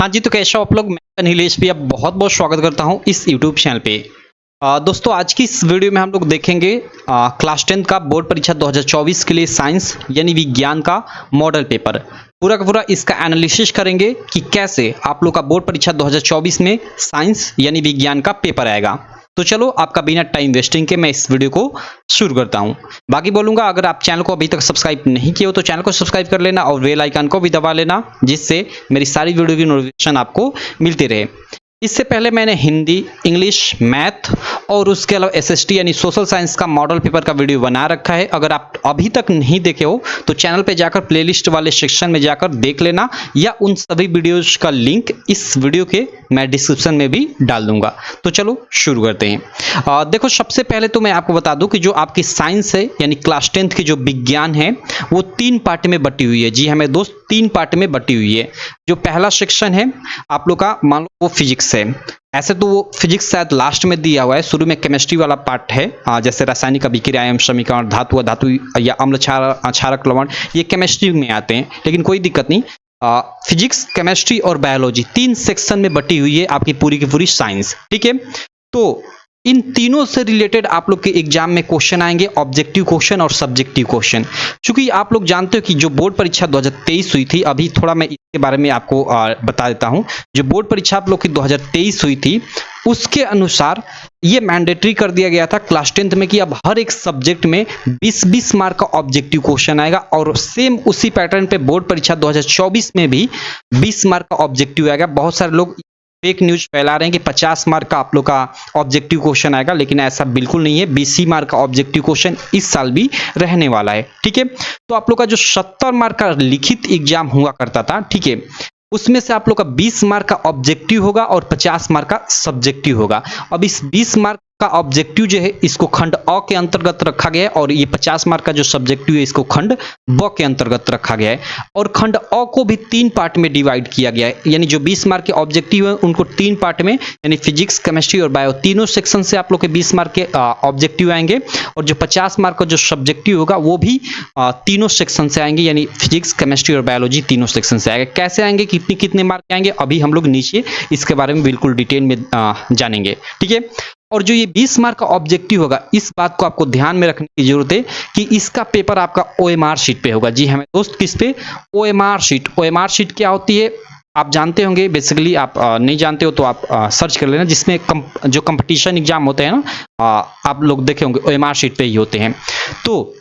हाँ जी, तो कैसे हो आप लोग? मैं नीलेश भी आप बहुत-बहुत स्वागत करता हूँ इस यूट्यूब चैनल पे। दोस्तों आज की इस वीडियो में हम लोग देखेंगे क्लास 10 का बोर्ड परीक्षा 2024 के लिए साइंस यानी विज्ञान का मॉडल पेपर। पूरा का पूरा इसका एनालिसिस करेंगे कि कैसे आप लोग का बोर्ड परीक्षा 2024 में साइंस यानी विज्ञान का पेपर आएगा। तो चलो आपका बिना टाइम वेस्टिंग के मैं इस वीडियो को शुरू करता हूँ। बाकी बोलूँगा अगर आप चैनल को अभी तक सब्सक्राइब नहीं किए हो तो चैनल को सब्सक्राइब कर लेना और बेल आइकन को भी दबा लेना, जिससे मेरी सारी वीडियो की नोटिफिकेशन आपको मिलती रहे। इससे पहले मैंने हिंदी, इंग्लिश, मैथ और उसके अलावा एसएसटी यानी सोशल साइंस का मॉडल पेपर का वीडियो बना रखा है। अगर आप अभी तक नहीं देखे हो तो चैनल पे जाकर प्लेलिस्ट वाले सेक्शन में जाकर देख लेना, या उन सभी वीडियोज का लिंक इस वीडियो के मैं डिस्क्रिप्शन में भी डाल दूंगा। तो चलो शुरू करते हैं। देखो, सबसे पहले तो मैं आपको बता दूं कि जो आपकी साइंस है यानी क्लास 10 की जो विज्ञान है वो 3 पार्ट में बटी हुई है। जी हाँ मेरे दोस्त, 3 पार्ट में बटी हुई है। जो पहला सेक्शन है आप लोग का, मान लो वो फिजिक्स है। ऐसे तो वो फिजिक्स शायद लास्ट में दिया हुआ है, शुरू में केमिस्ट्री वाला पार्ट है। जैसे रासायनिक अभिक्रिया एवं समीकरण, धातु अधातु या अम्ल क्षारक लवण, ये केमिस्ट्री में आते हैं, लेकिन कोई दिक्कत नहीं। फिजिक्स, केमिस्ट्री और बायोलॉजी 3 सेक्शन में बटी हुई है आपकी पूरी की पूरी साइंस। ठीक है, तो इन तीनों से रिलेटेड आप लोग के एग्जाम में क्वेश्चन आएंगे, ऑब्जेक्टिव क्वेश्चन और सब्जेक्टिव क्वेश्चन। क्योंकि आप लोग जानते हो कि जो बोर्ड परीक्षा 2023 हुई थी, अभी थोड़ा मैं इसके बारे में आपको बता देता हूं। जो बोर्ड परीक्षा आप लोग की 2023 हुई थी उसके अनुसार ये मैंडेटरी कर दिया गया था क्लास 10 में कि अब हर एक सब्जेक्ट में 20-20 मार्क का ऑब्जेक्टिव क्वेश्चन आएगा, और सेम उसी पैटर्न पे बोर्ड परीक्षा 2024 में भी 20 मार्क का ऑब्जेक्टिव आएगा। बहुत सारे लोग फेक न्यूज फैला रहे हैं कि 50 मार्क का आप लोग का ऑब्जेक्टिव क्वेश्चन आएगा, लेकिन ऐसा बिल्कुल नहीं है। 20 मार्क का ऑब्जेक्टिव क्वेश्चन इस साल भी रहने वाला है। ठीक है, तो आप लोग का जो 70 मार्क का लिखित एग्जाम हुआ करता था, ठीक है, उसमें से आप लोग का 20 मार्क का ऑब्जेक्टिव होगा और 50 मार्क का सब्जेक्टिव होगा। अब इस 20 मार्क का ऑब्जेक्टिव जो है इसको खंड अ के अंतर्गत रखा गया है, और ये 50 मार्क का जो सब्जेक्टिव है इसको खंड ब के अंतर्गत रखा गया है। और खंड अ को भी 3 पार्ट में डिवाइड किया गया है, यानी जो 20 मार्क के ऑब्जेक्टिव है उनको 3 पार्ट में, यानी फिजिक्स, केमिस्ट्री और बायो, तीनों सेक्शन से आप लोग के 20 मार्क के ऑब्जेक्टिव आएंगे। और जो 50 मार्क का जो सब्जेक्टिव होगा वो भी तीनों सेक्शन से आएंगे, यानी फिजिक्स, केमिस्ट्री और बायोलॉजी तीनों सेक्शन से आएंगे। कैसे आएंगे, कितने कितने मार्क आएंगे, अभी हम लोग नीचे इसके बारे में बिल्कुल डिटेल में जानेंगे। ठीक है, और जो ये 20 मार्क का ऑब्जेक्टिव होगा, इस बात को आपको ध्यान में रखने की जरूरत है कि इसका पेपर आपका ओएमआर शीट पे होगा। जी हमें दोस्त, किस पे? OMR sheet. ओएमआर शीट क्या होती है आप जानते होंगे, बेसिकली आप नहीं जानते हो तो आप सर्च कर लेना, जिसमें जो कंपटीशन एग्जाम होते हैं ना, आप लोग देखे होंगे ओएमआर शीट पे ही होते हैं। तो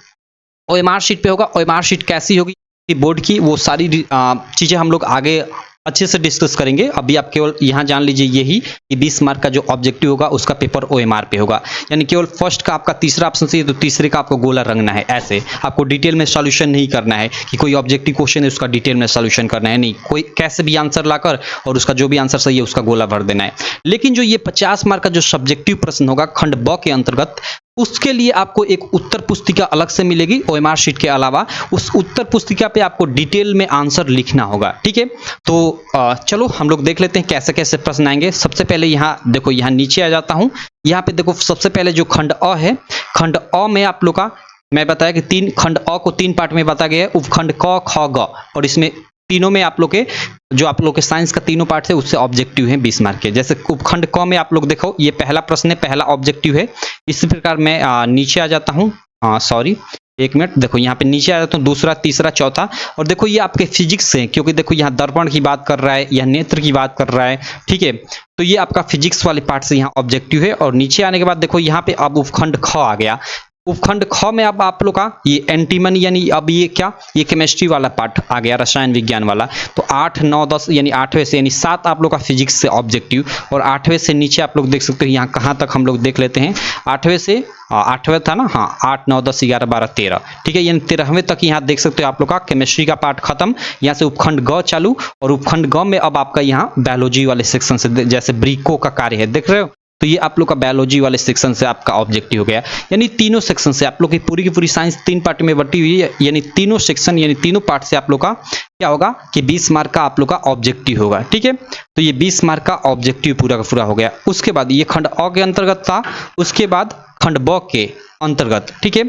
ओएमआर शीट पे होगा। ओएमआर शीट कैसी होगी बोर्ड की, वो सारी चीजें हम लोग आगे अच्छे से डिस्कस करेंगे। अभी आप केवल यहाँ जान लीजिए यही कि 20 मार्क का जो ऑब्जेक्टिव होगा उसका पेपर ओएमआर पे होगा, यानी केवल फर्स्ट का आपका तीसरा ऑप्शन से तो तीसरे का आपको गोला रंगना है। ऐसे आपको डिटेल में सॉल्यूशन नहीं करना है कि कोई ऑब्जेक्टिव क्वेश्चन है उसका डिटेल में सॉल्यूशन करना है, नहीं, कोई कैसे भी आंसर लाकर और उसका जो भी आंसर सही है उसका गोला भर देना है। लेकिन जो ये 50 मार्क का जो सब्जेक्टिव प्रश्न होगा खंड ब के अंतर्गत, उसके लिए आपको एक उत्तर पुस्तिका अलग से मिलेगी ओएमआर शीट के अलावा। उस उत्तर पुस्तिका पे आपको डिटेल में आंसर लिखना होगा। ठीक है, तो चलो हम लोग देख लेते हैं कैसे कैसे प्रश्न आएंगे। सबसे पहले यहाँ देखो, यहाँ नीचे आ जाता हूँ। यहाँ पे देखो सबसे पहले जो खंड अ है, खंड अ में आप लोग का मैं बताया कि 3 खंड अ को 3 पार्ट में बताया गया है, उपखंड क, ख, ग, और इसमें तीनों में आप लोग के जो आप लोग के साइंस का तीनों पार्ट है उससे ऑब्जेक्टिव है 20 मार्क के। जैसे उपखंड क में आप लोग देखो ये पहला प्रश्न है, पहला ऑब्जेक्टिव है। इसी प्रकार मैं नीचे आ जाता हूँ, सॉरी एक मिनट, देखो यहाँ पे नीचे आ जाता हूँ, दूसरा, तीसरा, चौथा। और देखो ये आपके फिजिक्स से, क्योंकि देखो यहाँ दर्पण की बात कर रहा है, यह नेत्र की बात कर रहा है। ठीक है, तो ये आपका फिजिक्स वाले पार्ट से यहाँ ऑब्जेक्टिव है। और नीचे आने के बाद देखो यहाँ पे अब उपखंड ख आ गया। उपखंड ख में अब आप लोग का ये एंटीमन, यानी अब ये क्या, ये केमिस्ट्री वाला पार्ट आ गया, रसायन विज्ञान वाला। तो 8, 9, 10 यानी 8वें से, यानी 7 आप लोग का फिजिक्स से ऑब्जेक्टिव। और 8वें से नीचे आप लोग देख सकते हो यहाँ कहाँ तक हम लोग देख लेते हैं। 8वें से 8वें था ना, हाँ 8, 9, 10, 11, 12, 13। ठीक है, यानी 13वें तक यहाँ देख सकते हो आप लोग का केमिस्ट्री का पार्ट खत्म। यहाँ से उपखंड ग चालू, और उपखंड ग में अब आपका यहाँ बायोलॉजी वाले सेक्शन से, जैसे ब्रिको का कार्य है, देख रहे हो, तो ये आप लोग का बायोलॉजी वाले सेक्शन से आपका ऑब्जेक्टिव हो गया। यानी तीनों सेक्शन से आप लोग की पूरी साइंस 3 पार्ट में बटी हुई है, यानी तीनों सेक्शन यानी तीनों पार्ट से आप लोग का क्या होगा कि 20 मार्क का आप लोग का ऑब्जेक्टिव होगा। ठीक है, तो ये 20 मार्क का ऑब्जेक्टिव पूरा का पूरा हो गया। उसके बाद ये खंड अ के अंतर्गत था, उसके बाद खंड ब के अंतर्गत। ठीक है,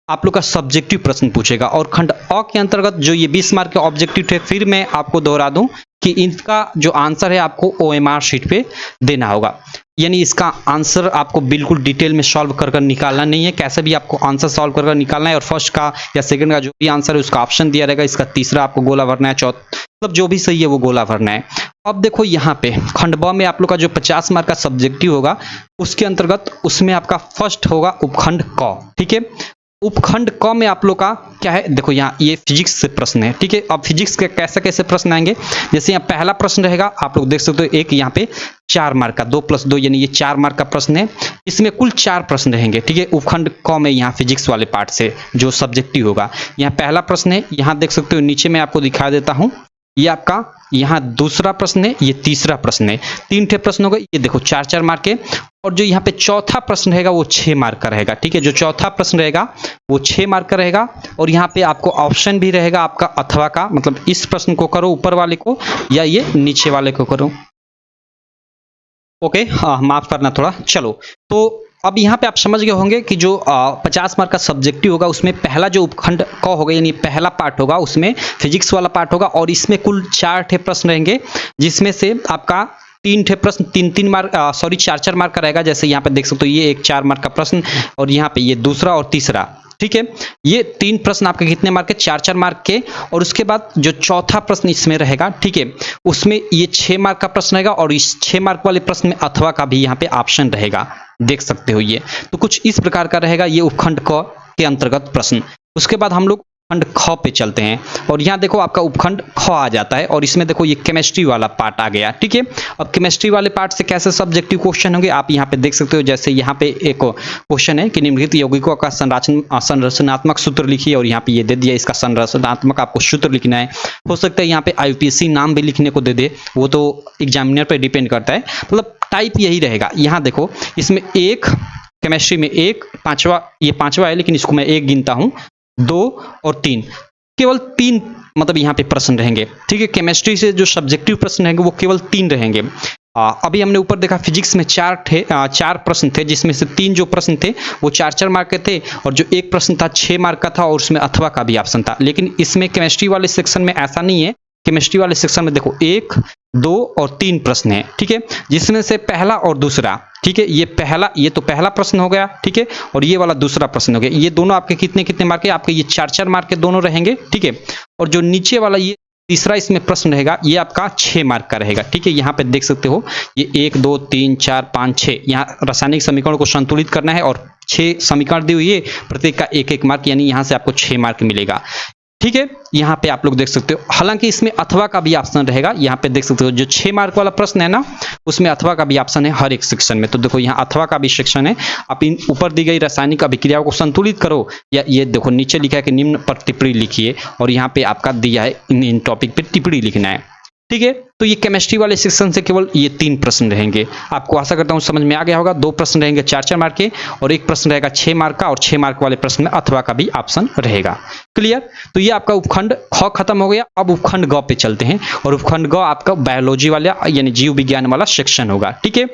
आप लोग का सब्जेक्टिव प्रश्न पूछेगा। और खंड अ के अंतर्गत जो ये 20 मार्क के ऑब्जेक्टिव थे, फिर मैं आपको दोहरा दूं कि इनका जो आंसर है आपको ओएमआर शीट पे देना होगा। यानी इसका आंसर आपको बिल्कुल डिटेल में सॉल्व कर निकालना नहीं है, कैसे भी आपको आंसर सॉल्व कर निकालना है। और फर्स्ट का या सेकंड का जो भी आंसर है उसका ऑप्शन दिया रहेगा, इसका तीसरा आपको गोला भरना है, चौथा मतलब जो भी सही है वो गोला भरना है। अब देखो यहाँ पे खंड ब में आप लोग का जो 50 मार्क का सब्जेक्टिव होगा उसके अंतर्गत उसमें आपका फर्स्ट होगा उपखंड क। ठीक है, उपखंड क में आप लोग का क्या है, देखो यहाँ ये फिजिक्स से प्रश्न है। ठीक है, अब फिजिक्स के कैसे कैसे प्रश्न आएंगे, जैसे यहाँ पहला प्रश्न रहेगा, आप लोग देख सकते हो एक यहाँ पे 4 मार्क का 2 + 2 यानी ये 4 मार्क का प्रश्न है। इसमें कुल 4 प्रश्न रहेंगे। ठीक है, उपखंड क में यहाँ फिजिक्स वाले पार्ट से जो सब्जेक्टिव होगा, यहाँ पहला प्रश्न है। यहाँ देख सकते हो नीचे में आपको दिखा देता हूँ, ये आपका यहाँ दूसरा प्रश्न है, ये तीसरा प्रश्न है। 3 ठे प्रश्न हो गए, ये देखो 4-4 मार्क के। और जो यहाँ पे चौथा प्रश्न रहेगा वो 6 मार्क का रहेगा। ठीक है, जो चौथा प्रश्न रहेगा वो 6 मार्क का रहेगा। और यहाँ पे आपको ऑप्शन भी रहेगा आपका अथवा का, मतलब इस प्रश्न को करो ऊपर वाले को या ये नीचे वाले को करो। ओके, माफ करना थोड़ा। चलो, तो अब यहाँ पे आप समझ गए होंगे कि जो 50 मार्क का सब्जेक्टिव होगा उसमें पहला जो उपखंड क होगा यानी पहला पार्ट होगा उसमें फिजिक्स वाला पार्ट होगा। और इसमें कुल 4 ठे प्रश्न रहेंगे, जिसमें से आपका 3 ठे प्रश्न 3-3 मार्क 4-4 मार्क का रहेगा। जैसे यहाँ पे देख सकते हो ये एक 4 मार्क का प्रश्न और यहाँ पे ये दूसरा और तीसरा। ठीक है, ये 3 प्रश्न आपके कितने मार्क के, 4-4 मार्क के। और उसके बाद जो चौथा प्रश्न इसमें रहेगा, ठीक है, उसमें ये 6 मार्क का प्रश्न रहेगा। और इस 6 मार्क वाले प्रश्न में अथवा का भी यहाँ पे ऑप्शन रहेगा, देख सकते हो। ये तो कुछ इस प्रकार का रहेगा ये उपखंड क के अंतर्गत प्रश्न। उसके बाद हम लोग उपखंड ख पे चलते हैं और यहाँ देखो आपका उपखंड ख आ जाता है। और इसमें देखो ये केमिस्ट्री वाला पार्ट आ गया। ठीक है, अब केमिस्ट्री वाले पार्ट से कैसे सब्जेक्टिव क्वेश्चन होंगे आप यहाँ पे देख सकते हो। जैसे यहाँ पे एक क्वेश्चन है कि निम्नलिखित यौगिकों का संरचनात्मक सूत्र लिखिए, और यहाँ पे ये दे दिया इसका संरचनात्मक आपको सूत्र लिखना है। हो सकता है यहाँ पे IUPAC नाम भी लिखने को दे दे, वो तो एग्जामिनर पे डिपेंड करता है, मतलब टाइप यही रहेगा। यहाँ देखो इसमें एक केमिस्ट्री में एक पांचवा, ये पांचवा है लेकिन इसको मैं एक गिनता हूँ, 2 और 3, केवल 3 मतलब यहाँ पे प्रश्न रहेंगे। ठीक है, केमिस्ट्री से जो सब्जेक्टिव प्रश्न रहेंगे वो केवल 3 रहेंगे। अभी हमने ऊपर देखा फिजिक्स में 4 प्रश्न थे, जिसमें से 3 जो प्रश्न थे वो 4-4 मार्क के थे, और जो एक प्रश्न था 6 मार्क का था और उसमें अथवा का भी ऑप्शन था। लेकिन इसमें केमिस्ट्री वाले सेक्शन में ऐसा नहीं है। केमिस्ट्री वाले सेक्शन में देखो 1, 2 और 3 प्रश्न है। ठीक है, जिसमें से पहला और दूसरा, ठीक है, ये तो पहला प्रश्न हो गया। ठीक है, और ये वाला दूसरा प्रश्न हो गया। ये दोनों आपके कितने कितने मार्क के, आपके ये 4-4 मार्क के दोनों रहेंगे। ठीक है, और जो नीचे वाला ये तीसरा इसमें प्रश्न रहेगा ये आपका 6 मार्क का रहेगा। ठीक है, यहाँ पे देख सकते हो ये 1, 2, 3, 4, 5, 6, यहाँ रासायनिक समीकरण को संतुलित करना है और 6 समीकरण दी हुई है, प्रत्येक का 1-1 मार्क, यानी यहाँ से आपको 6 मार्क मिलेगा। ठीक है, यहाँ पे आप लोग देख सकते हो, हालांकि इसमें अथवा का भी ऑप्शन रहेगा। यहाँ पे देख सकते हो जो 6 मार्क वाला प्रश्न है ना, उसमें अथवा का भी ऑप्शन है हर एक सेक्शन में। तो देखो यहाँ अथवा का भी सेक्शन है। आप इन ऊपर दी गई रासायनिक अभिक्रियाओं को संतुलित करो, या ये देखो नीचे लिखा है कि निम्न पर टिप्पणी लिखिए, और यहाँ पे आपका दिया है इन टॉपिक पे टिप्पणी लिखना है। ठीक है, तो ये केमिस्ट्री वाले सेक्शन से केवल ये 3 प्रश्न रहेंगे। आपको आशा करता हूँ समझ में आ गया होगा। 2 प्रश्न रहेंगे 4-4 मार्क के, और एक प्रश्न रहेगा 6 मार्क का, और 6 मार्क वाले प्रश्न में अथवा का भी ऑप्शन रहेगा। क्लियर? तो ये आपका उपखंड ख खत्म हो गया। अब उपखंड ग पे चलते हैं, और उपखंड ग आपका बायोलॉजी वाला यानी जीव विज्ञान वाला सेक्शन होगा। ठीक है,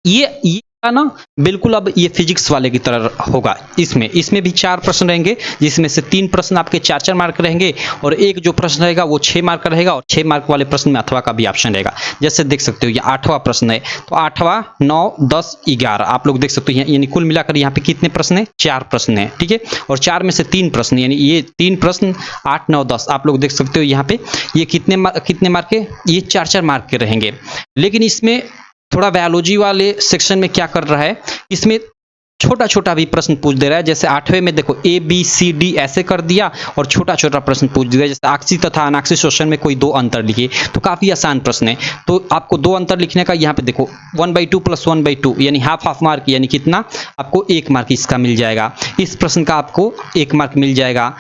ये ना बिल्कुल अब ये फिजिक्स वाले की तरह होगा। इसमें भी 4 प्रश्न रहेंगे, जिसमें से 3 प्रश्न आपके 4-4 मार्क रहेंगे, और एक जो प्रश्न रहेगा वो 6 मार्क का रहेगा, और 6 मार्क वाले प्रश्न में अथवा का भी ऑप्शन रहेगा। जैसे देख सकते हो ये 8वां प्रश्न है, तो 8वां 9, 10, 11 आप लोग देख सकते हो, यानी कुल मिलाकर यहाँ पे कितने प्रश्न है, 4 प्रश्न है। ठीक है, और 4 में से 3 प्रश्न, यानी ये 3 प्रश्न 8, 9, 10 आप लोग देख सकते हो यहाँ पे ये कितने मार्क के, ये 4-4 मार्क के रहेंगे। लेकिन इसमें थोड़ा बायोलॉजी वाले सेक्शन में क्या कर रहा है, इसमें छोटा छोटा भी प्रश्न पूछ दे रहा है। जैसे 8वें में देखो ABCD ऐसे कर दिया, और छोटा छोटा प्रश्न पूछ दिया, जैसे आक्सी तथा अनाक्सी शोषण में कोई 2 अंतर लिखिए। तो काफी आसान प्रश्न है। तो आपको 2 अंतर लिखने का यहाँ पे देखो 1/2 + 1/2 यानी हाफ मार्क, यानी कितना आपको 1 मार्क इसका मिल जाएगा। इस प्रश्न का आपको 1 मार्क मिल जाएगा।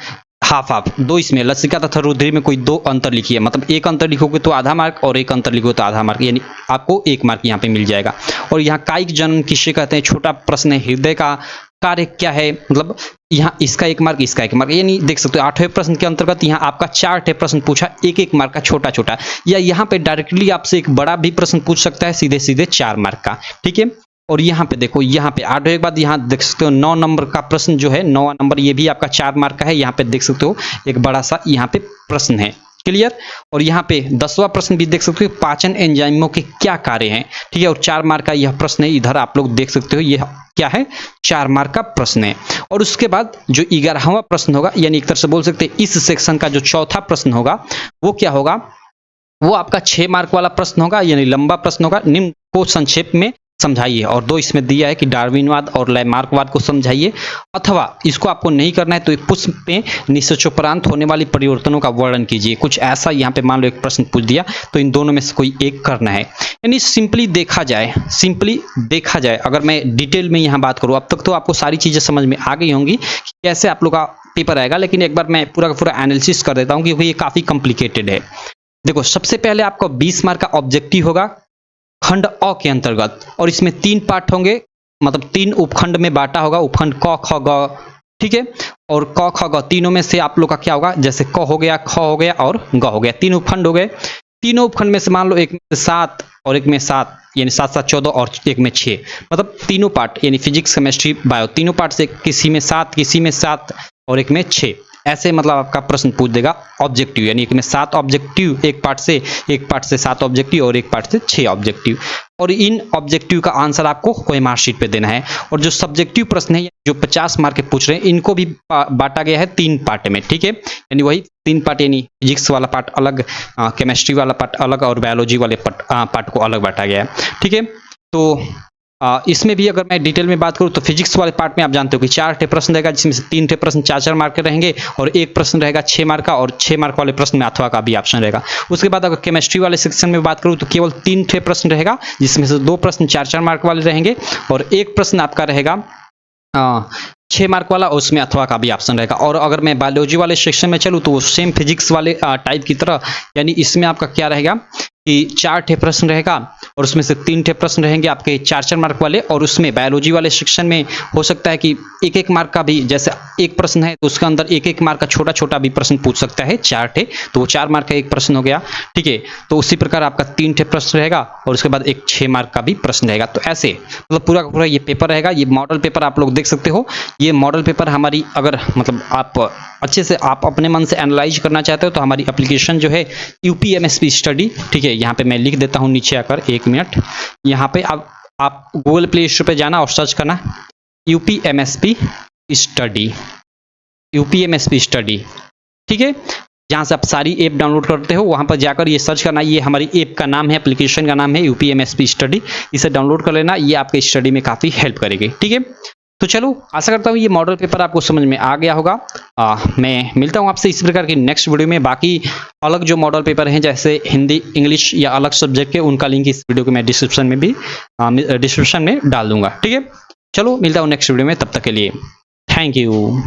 हाफ 2 इसमें लसिका तथा रुधिर में कोई 2 अंतर लिखिए, मतलब 1 अंतर लिखोगे तो आधा मार्क, और 1 अंतर लिखोगे तो आधा मार्क, यानी आपको 1 मार्क यहाँ पे मिल जाएगा। और यहाँ कायिक जन्म किसे कहते हैं, छोटा प्रश्न है। हृदय का कार्य क्या है, मतलब यहाँ इसका 1 मार्क, इसका 1 मार्क, यानी देख सकते हो 8वें प्रश्न के अंतर्गत यहाँ आपका 4 ठे प्रश्न पूछा, 1-1 मार्क का छोटा छोटा, या यहाँ पे डायरेक्टली आपसे एक बड़ा भी प्रश्न पूछ सकता है सीधे सीधे 4 मार्क का। ठीक है, और यहाँ पे देखो, यहाँ पे 8 के बाद यहाँ देख सकते हो 9 नंबर का प्रश्न जो है, 9वां नंबर, ये भी आपका 4 मार्क का है। यहाँ पे देख सकते हो एक बड़ा सा यहाँ पे प्रश्न है, क्लियर। और यहाँ पे 10वां प्रश्न भी देख सकते हो, पाचन एंजाइमों के क्या कार्य हैं, ठीक है। और 4 मार्क का यह प्रश्न है, इधर आप लोग देख सकते हो, यह क्या है, 4 मार्क का प्रश्न है। और उसके बाद जो 11वां प्रश्न होगा, यानी एक तरह से बोल सकते हैं इस सेक्शन का जो चौथा प्रश्न होगा वो क्या होगा, वो आपका 6 मार्क वाला प्रश्न होगा, यानी लंबा प्रश्न होगा। निम्न को संक्षेप में समझाइए, और 2 इसमें दिया है कि डार्विनवाद और लैमार्कवाद को समझाइए, अथवा इसको आपको नहीं करना है तो पुष्प में निषेचोपरांत होने वाली परिवर्तनों का वर्णन कीजिए। कुछ ऐसा यहाँ पे मान लो एक प्रश्न पूछ दिया, तो इन दोनों में से कोई एक करना है। यानी सिंपली देखा जाए, अगर मैं डिटेल में यहाँ बात करूँ, अब तक तो आपको सारी चीजें समझ में आ गई होंगी कि कैसे आप लोग का पेपर आएगा, लेकिन एक बार मैं पूरा का पूरा एनालिसिस कर देता हूँ, क्योंकि ये काफी कॉम्प्लिकेटेड है। देखो, सबसे पहले आपका 20 मार्क का ऑब्जेक्टिव होगा खंड अ के अंतर्गत, और इसमें 3 पार्ट होंगे, मतलब 3 उपखंड में बांटा होगा, उपखंड क ख ग, ठीक है। और क ख ग तीनों में से आप लोग का क्या होगा, जैसे क हो गया, ख हो गया और ग हो गया, 3 उपखंड हो गए। तीनों उपखंड में से मान लो एक में 7 और एक में 7, यानी 7 7 14 और एक में 6, मतलब तीनों पार्ट, यानी फिजिक्स, केमिस्ट्री, बायो, तीनों पार्ट से किसी में 7, किसी में 7 और एक में 6, ऐसे मतलब आपका प्रश्न पूछ देगा ऑब्जेक्टिव, यानी एक में 7 ऑब्जेक्टिव एक पार्ट से 7 ऑब्जेक्टिव और एक पार्ट से 6 ऑब्जेक्टिव। और इन ऑब्जेक्टिव का आंसर आपको OMR शीट पे देना है। और जो सब्जेक्टिव प्रश्न है, जो 50 मार्क के पूछ रहे हैं, इनको भी बांटा गया है 3 पार्ट में, ठीक है। यानी वही 3 पार्ट, यानी फिजिक्स वाला पार्ट अलग, केमिस्ट्री वाला पार्ट अलग और बायोलॉजी वाले पार्ट को अलग बांटा गया है, ठीक है। तो इसमें भी अगर मैं डिटेल में बात करूं तो फिजिक्स वाले पार्ट में आप जानते हो कि 4 ठे प्रश्न रहेगा, जिसमें से 3 ठे प्रश्न 4-4 मार्क के रहेंगे, और एक प्रश्न रहेगा 6 मार्क का, और 6 मार्क वाले प्रश्न में अथवा का भी ऑप्शन रहेगा। उसके बाद अगर केमिस्ट्री वाले सेक्शन में बात करूं तो केवल 3 ठे प्रश्न रहेगा, जिसमें से 2 प्रश्न 4-4 मार्क वाले रहेंगे, और एक प्रश्न आपका रहेगा 6 मार्क वाला, उसमें अथवा का भी ऑप्शन रहेगा। और अगर मैं बायोलॉजी वाले सेक्शन में चलूँ तो सेम फिजिक्स वाले टाइप की तरह, यानी इसमें आपका क्या रहेगा कि 4 ठे प्रश्न रहेगा, और उसमें से 3 ठे प्रश्न रहेंगे आपके 4-4 मार्क वाले, और उसमें बायोलॉजी वाले सेक्शन में हो सकता है कि 1-1 मार्क का भी, जैसे एक प्रश्न है तो उसके अंदर 1-1 मार्क का छोटा छोटा भी प्रश्न पूछ सकता है, 4 ठे, तो वो 4 मार्क का एक प्रश्न हो गया, ठीक है। तो उसी प्रकार आपका 3 ठे प्रश्न रहेगा, और उसके बाद एक 6 मार्क का भी प्रश्न रहेगा। तो ऐसे मतलब पूरा का पूरा ये पेपर रहेगा। ये मॉडल पेपर आप लोग देख सकते हो, ये मॉडल पेपर हमारी, अगर मतलब आप अच्छे से आप अपने मन से एनालाइज करना चाहते हो तो हमारी एप्लीकेशन जो है UPMSP स्टडी, ठीक है, यहाँ पे मैं लिख देता हूँ नीचे आकर, 1 मिनट, यहाँ पे आप गूगल प्ले स्टोर पे जाना और सर्च करना UPMSP स्टडी, ठीक है। जहाँ से आप सारी ऐप डाउनलोड करते हो, वहाँ पर जाकर ये सर्च करना, ये हमारी ऐप का नाम है, एप्लीकेशन का नाम है UPMSP स्टडी, इसे डाउनलोड कर लेना, ये आपके स्टडी में काफ़ी हेल्प करेगी, ठीक है। तो चलो, आशा करता हूँ ये मॉडल पेपर आपको समझ में आ गया होगा। मैं मिलता हूँ आपसे इसी प्रकार की नेक्स्ट वीडियो में। बाकी अलग जो मॉडल पेपर हैं, जैसे हिंदी, इंग्लिश या अलग सब्जेक्ट के, उनका लिंक इस वीडियो के मैं डिस्क्रिप्शन में डाल दूंगा, ठीक है। चलो, मिलता हूँ नेक्स्ट वीडियो में, तब तक के लिए थैंक यू।